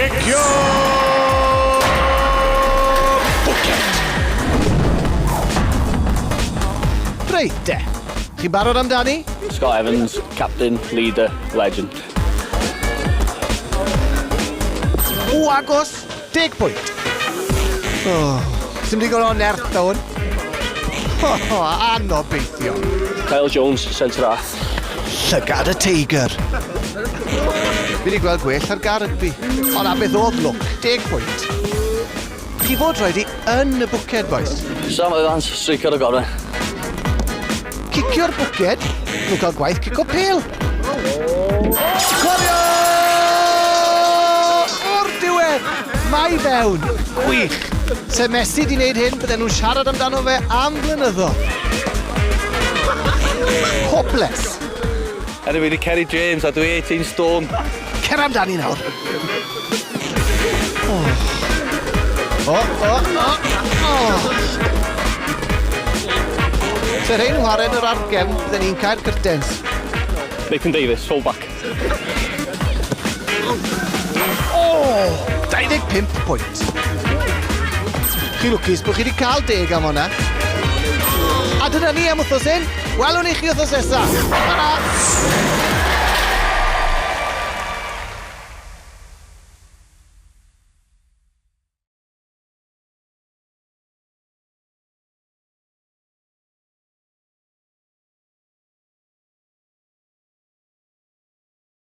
Cicio'r Bwced! Reit de, chi'n barod amdani? Scott Evans, captain, leader, legend. O, agos, 10 pwynt. Sym digon o nerth da hwn. Anobeithio. Kyle Jones, centre half. Llygad y teigr. Fi wedi gweld gwell ar garygbi. Ond a beth oedd look, 10 pwynt. Chi fod rhaid i yn y bwced, boys. Sam Evans, Cicio'r Corwen. Cicio'r Bwced? Nhw'n cael gwaith cico pêl. Sgorio! O'r diwedd! Mai fewn. Gwych. Se Messi di wneud hyn, bydden nhw'n siarad amdano fe am blynyddoedd. Hopeless. Enw fi di Kerry James a dwi 18 stone. Cer amdani nawr. Se rhaid nhw haren yr argefn, bydden ni'n cael curtains. Nathan Davis, full back. 25 pwynt. Chi lwcus bod chi wedi cael 10 am hwnna. A dyna ni am wythnos hyn. Welwn i chi wythnos nesaf. Tara!